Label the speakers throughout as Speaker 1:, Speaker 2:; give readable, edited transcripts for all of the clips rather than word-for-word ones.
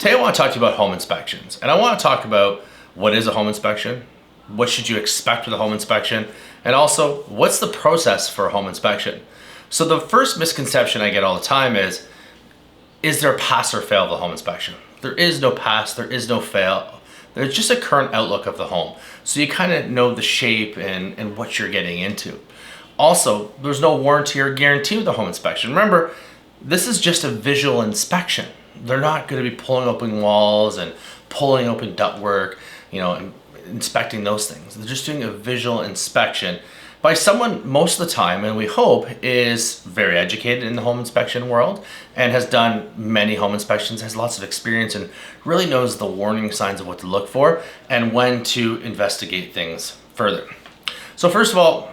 Speaker 1: Today I want to talk to you about home inspections, and I want to talk about what is a home inspection, what should you expect with a home inspection, and also what's the process for a home inspection. So the first misconception I get all the time is there a pass or fail of the home inspection? There is no pass, there is no fail. There's just a current outlook of the home. So you kind of know the shape and what you're getting into. Also, there's no warranty or guarantee with the home inspection. Remember, this is just a visual inspection. They're not going to be pulling open walls and pulling open ductwork, and inspecting those things. They're just doing a visual inspection by someone most of the time, and we hope is very educated in the home inspection world and has done many home inspections, has lots of experience, and really knows the warning signs of what to look for and when to investigate things further. So first of all,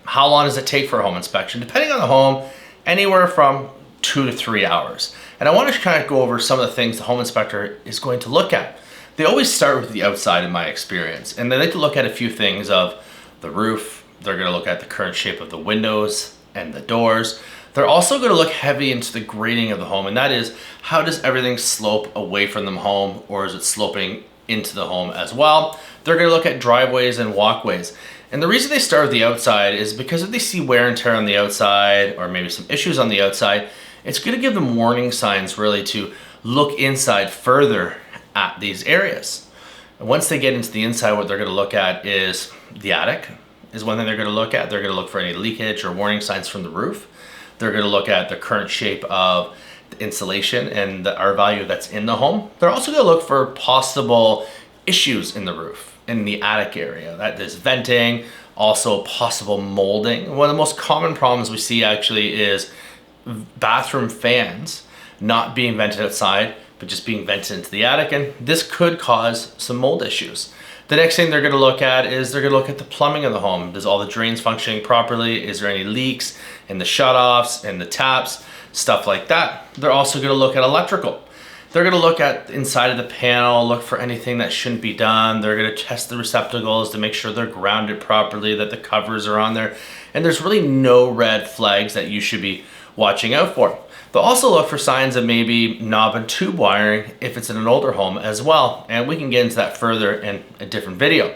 Speaker 1: how long does it take for a home inspection? Depending on the home, anywhere from 2 to 3 hours. And I want to kind of go over some of the things the home inspector is going to look at. They always start with the outside in my experience, and they like to look at a few things of the roof. They're going to look at the current shape of the windows and the doors. They're also going to look heavy into the grading of the home, and that is, how does everything slope away from the home, or is it sloping into the home as well? They're going to look at driveways and walkways. And the reason they start with the outside is because if they see wear and tear on the outside, or maybe some issues on the outside, it's going to give them warning signs really to look inside further at these areas. And once they get into the inside, what they're going to look at is the attic is one thing they're going to look at. They're going to look for any leakage or warning signs from the roof. They're going to look at the current shape of the insulation and the R value that's in the home. They're also going to look for possible issues in the roof, in the attic area. That is venting, also possible molding. One of the most common problems we see actually is bathroom fans not being vented outside, but just being vented into the attic, and this could cause some mold issues. The next thing they're going to look at is they're going to look at the plumbing of the home. Does all the drains functioning properly? Is there any leaks in the shutoffs and the taps? Stuff like that. They're also going to look at electrical. They're going to look at inside of the panel, look for anything that shouldn't be done. They're going to test the receptacles to make sure they're grounded properly, that the covers are on there, and there's really no red flags that you should be watching out for. They'll also look for signs of maybe knob and tube wiring if it's in an older home as well, and we can get into that further in a different video.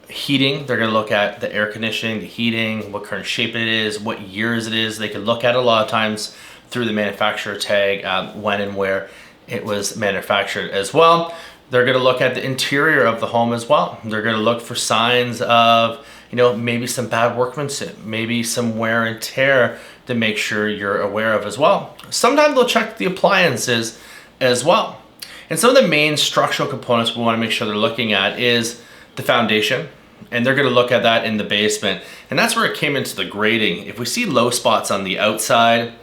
Speaker 1: Heating, they're going to look at the air conditioning, the heating, what current shape it is, what years it is. They can look at it a lot of times through the manufacturer tag, when and where it was manufactured as well. They're going to look at the interior of the home as well. They're going to look for signs of maybe some bad workmanship, maybe some wear and tear to make sure you're aware of as well. Sometimes they'll check the appliances as well. And some of the main structural components we want to make sure they're looking at is the foundation, and they're going to look at that in the basement. And that's where it came into the grading. If we see low spots on the outside,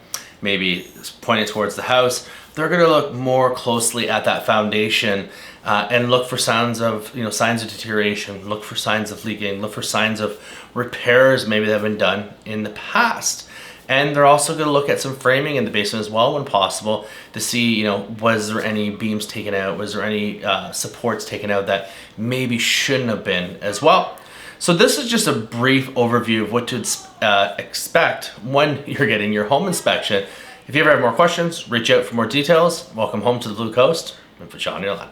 Speaker 1: maybe pointing towards the house, they're going to look more closely at that foundation and look for signs of deterioration, look for signs of leaking, look for signs of repairs maybe that have been done in the past. And they're also going to look at some framing in the basement as well when possible to see, was there any beams taken out? Was there any supports taken out that maybe shouldn't have been as well? So this is just a brief overview of what to expect when you're getting your home inspection. If you ever have more questions, reach out for more details. Welcome home to the Blue Coast, and for Sean, your lab.